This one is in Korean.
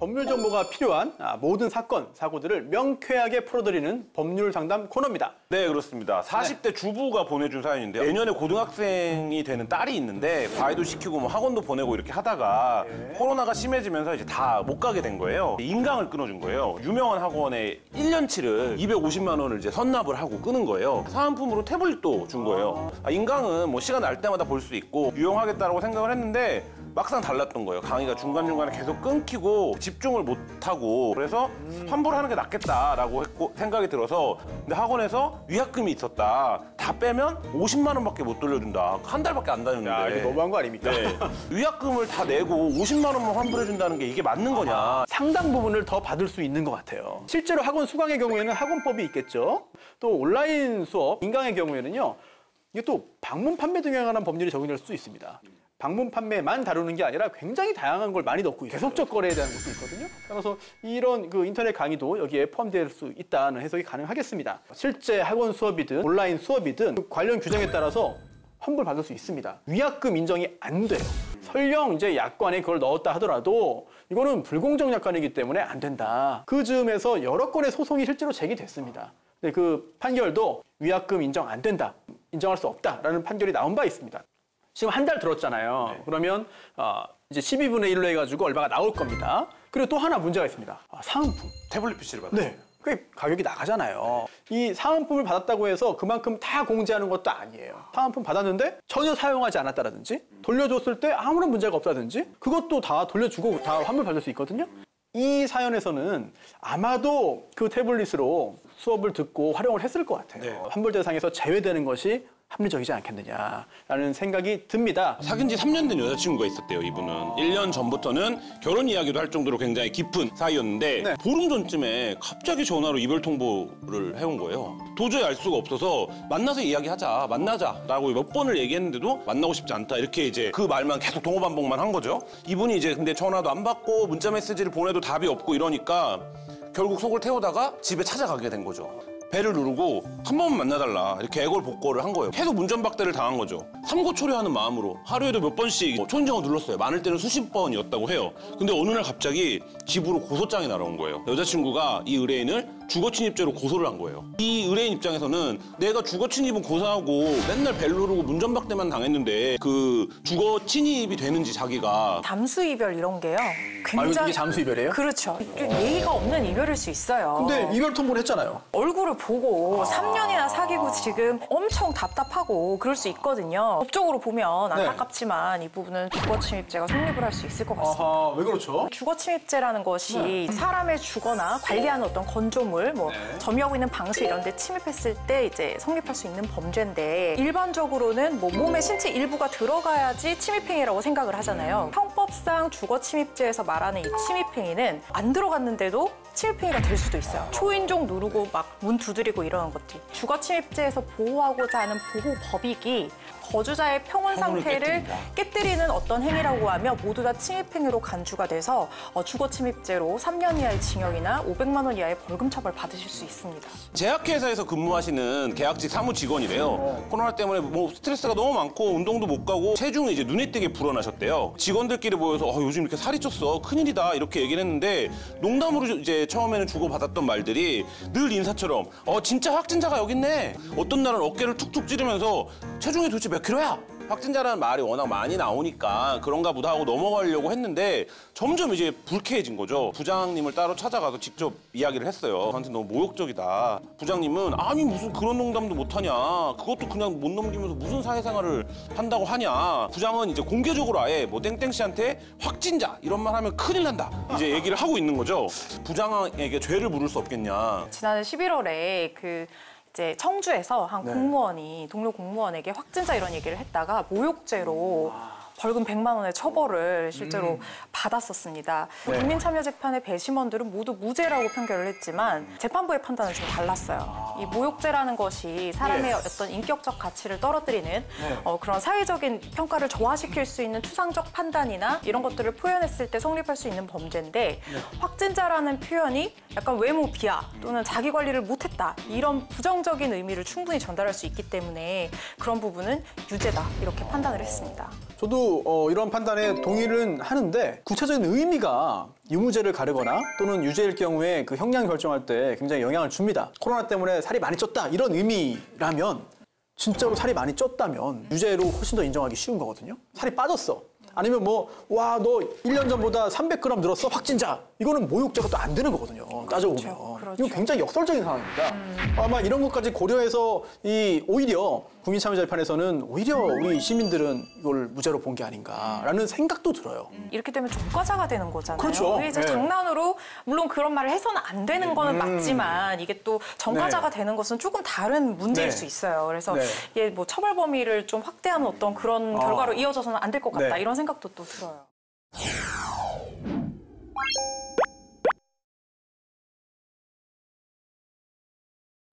법률 정보가 필요한 모든 사건, 사고들을 명쾌하게 풀어드리는 법률 상담 코너입니다. 네, 그렇습니다. 40대 주부가 보내준 사연인데요. 내년에 고등학생이 되는 딸이 있는데 과외도 시키고 뭐 학원도 보내고 이렇게 하다가 코로나가 심해지면서 이제 다 못 가게 된 거예요. 인강을 끊어준 거예요. 유명한 학원에 1년치를 250만 원을 이제 선납을 하고 끊은 거예요. 사은품으로 태블릿도 준 거예요. 인강은 뭐 시간 날 때마다 볼 수 있고 유용하겠다라고 생각을 했는데 막상 달랐던 거예요. 강의가 중간중간에 계속 끊기고 집중을 못하고 그래서 환불을 하는 게 낫겠다라고 생각이 들어서 근데 학원에서 위약금이 있었다. 다 빼면 50만 원밖에 못 돌려준다. 한 달밖에 안 다녔는데. 야, 이거 너무한 거 아닙니까? 네. 위약금을 다 내고 50만 원만 환불해준다는 게 이게 맞는 거냐. 상당 부분을 더 받을 수 있는 것 같아요. 실제로 학원 수강의 경우에는 학원법이 있겠죠. 또 온라인 수업, 인강의 경우에는요. 이게 또 방문 판매 등에 관한 법률이 적용될 수 있습니다. 방문 판매만 다루는 게 아니라 굉장히 다양한 걸 많이 넣고 있어요. 계속적 거래에 대한 것도 있거든요. 그래서 이런 인터넷 강의도 여기에 포함될 수 있다는 해석이 가능하겠습니다. 실제 학원 수업이든 온라인 수업이든 관련 규정에 따라서 환불받을 수 있습니다. 위약금 인정이 안 돼요. 설령 이제 약관에 그걸 넣었다 하더라도 이거는 불공정 약관이기 때문에 안 된다. 그 즈음에서 여러 건의 소송이 실제로 제기됐습니다. 근데 그 판결도 위약금 인정 안 된다. 인정할 수 없다라는 판결이 나온 바 있습니다. 지금 한 달 들었잖아요. 네. 그러면 이제 12분의 1로 해가지고 얼마가 나올 겁니다. 그리고 또 하나 문제가 있습니다. 사은품. 태블릿 PC를 받아요. 네. 그게 가격이 나가잖아요. 이 사은품을 받았다고 해서 그만큼 다 공제하는 것도 아니에요. 사은품 받았는데 전혀 사용하지 않았다라든지 돌려줬을 때 아무런 문제가 없다든지 그것도 다 돌려주고 다 환불받을 수 있거든요. 이 사연에서는 아마도 그 태블릿으로 수업을 듣고 활용을 했을 것 같아요. 네. 환불 대상에서 제외되는 것이 합리적이지 않겠느냐라는 생각이 듭니다. 사귄 지 3년 된 여자친구가 있었대요, 이분은. 1년 전부터는 결혼 이야기도 할 정도로 굉장히 깊은 사이였는데 네. 보름 전쯤에 갑자기 전화로 이별 통보를 해온 거예요. 도저히 알 수가 없어서 만나서 이야기하자, 만나자라고 몇 번을 얘기했는데도 만나고 싶지 않다. 이렇게 이제 그 말만 계속 동어반복만 한 거죠. 이분이 이제 근데 전화도 안 받고 문자 메시지를 보내도 답이 없고 이러니까 결국 속을 태우다가 집에 찾아가게 된 거죠. 배를 누르고 한 번만 만나달라 이렇게 애걸복걸을 한 거예요. 계속 문전박대를 당한 거죠. 삼고초려하는 마음으로 하루에도 몇 번씩 초인종을 눌렀어요. 많을 때는 수십 번이었다고 해요. 근데 어느 날 갑자기 집으로 고소장이 날아온 거예요. 여자친구가 이 의뢰인을 주거침입죄로 고소를 한 거예요. 이 의뢰인 입장에서는 내가 주거침입은 고소하고 맨날 벨 누르고 문전박대만 당했는데 그 주거침입이 되는지 자기가 잠수이별 이런 게요. 굉장히 이게 잠수이별이에요? 그렇죠. 예의가 없는 이별일 수 있어요. 근데 이별 통보를 했잖아요. 얼굴을 보고 3년이나 사귀고 지금 엄청 답답하고 그럴 수 있거든요. 법적으로 보면 안타깝지만 이 부분은 주거침입죄가 성립을 할 수 있을 것 같습니다. 아하, 왜 그렇죠? 주거침입죄라는 것이 사람의 주거나 관리하는 어떤 건조물, 점유하고 있는 방수 이런 데 침입했을 때 이제 성립할 수 있는 범죄인데 일반적으로는 몸의 신체 일부가 들어가야지 침입행위라고 생각을 하잖아요. 형법상 주거침입죄에서 말하는 이 침입행위는 안 들어갔는데도 침입행위가 될 수도 있어요. 초인종 누르고 막 문 두드리고 이러는 것들. 주거침입죄에서 보호하고자 하는 보호법익이 거주자의 평온 상태를 깨뜨리는 어떤 행위라고 하면 모두 다 침입행위로 간주가 돼서 주거침입죄로 3년 이하의 징역이나 500만 원 이하의 벌금 처벌 받으실 수 있습니다. 제약회사에서 근무하시는 계약직 사무직원이래요. 코로나 때문에 뭐 스트레스가 너무 많고 운동도 못 가고 체중이 이제 눈에 띄게 불어나셨대요. 직원들끼리 모여서 요즘 이렇게 살이 쪘어, 큰일이다 이렇게 얘기를 했는데 농담으로 이제 처음에는 주고받았던 말들이 늘 인사처럼 진짜 확진자가 여기 있네. 어떤 날은 어깨를 툭툭 찌르면서 체중이 도대체 몇 킬로야? 확진자라는 말이 워낙 많이 나오니까 그런가 보다 하고 넘어가려고 했는데 점점 이제 불쾌해진 거죠. 부장님을 따로 찾아가서 직접 이야기를 했어요. 저한테 너무 모욕적이다. 부장님은 아니 무슨 그런 농담도 못하냐. 그것도 그냥 못 넘기면서 무슨 사회생활을 한다고 하냐. 부장은 이제 공개적으로 아예 뭐 땡땡 씨한테 확진자 이런 말 하면 큰일 난다. 이제 얘기를 하고 있는 거죠. 부장에게 죄를 물을 수 없겠냐. 지난해 11월에 이제 청주에서 한 공무원이 동료 공무원에게 확진자 이런 얘기를 했다가 모욕죄로 벌금 100만 원의 처벌을 실제로 받았었습니다. 국민참여재판의 배심원들은 모두 무죄라고 판결을 했지만 재판부의 판단은 좀 달랐어요. 이 모욕죄라는 것이 사람의 어떤 인격적 가치를 떨어뜨리는 그런 사회적인 평가를 저하시킬 수 있는 추상적 판단이나 이런 것들을 표현했을 때 성립할 수 있는 범죄인데 확진자라는 표현이 약간 외모 비하 또는 자기 관리를 못했다 이런 부정적인 의미를 충분히 전달할 수 있기 때문에 그런 부분은 유죄다 이렇게 판단을 했습니다. 저도 저도 이런 판단에 동의는 하는데 구체적인 의미가 유무죄를 가르거나 또는 유죄일 경우에 그 형량 결정할 때 굉장히 영향을 줍니다. 코로나 때문에 살이 많이 쪘다 이런 의미라면 진짜로 살이 많이 쪘다면 유죄로 훨씬 더 인정하기 쉬운 거거든요. 살이 빠졌어. 아니면 뭐, 와, 너 1년 전보다 300g 늘었어? 확진자. 이거는 모욕죄가 또 안 되는 거거든요. 따져보면. 그렇죠. 이건 굉장히 역설적인 상황입니다. 아마 이런 것까지 고려해서 오히려 국민참여재판에서는 오히려 우리 시민들은 이걸 무죄로 본 게 아닌가라는 생각도 들어요. 이렇게 되면 전과자가 되는 거잖아요. 그렇죠. 이제 네. 장난으로 물론 그런 말을 해서는 안 되는 거는 맞지만 이게 또 전과자가 네. 되는 것은 조금 다른 문제일 네. 수 있어요. 그래서 네. 이게 뭐 처벌 범위를 좀 확대하는 어떤 그런 결과로 이어져서는 안 될 것 같다 네. 이런 생각도 또 들어요.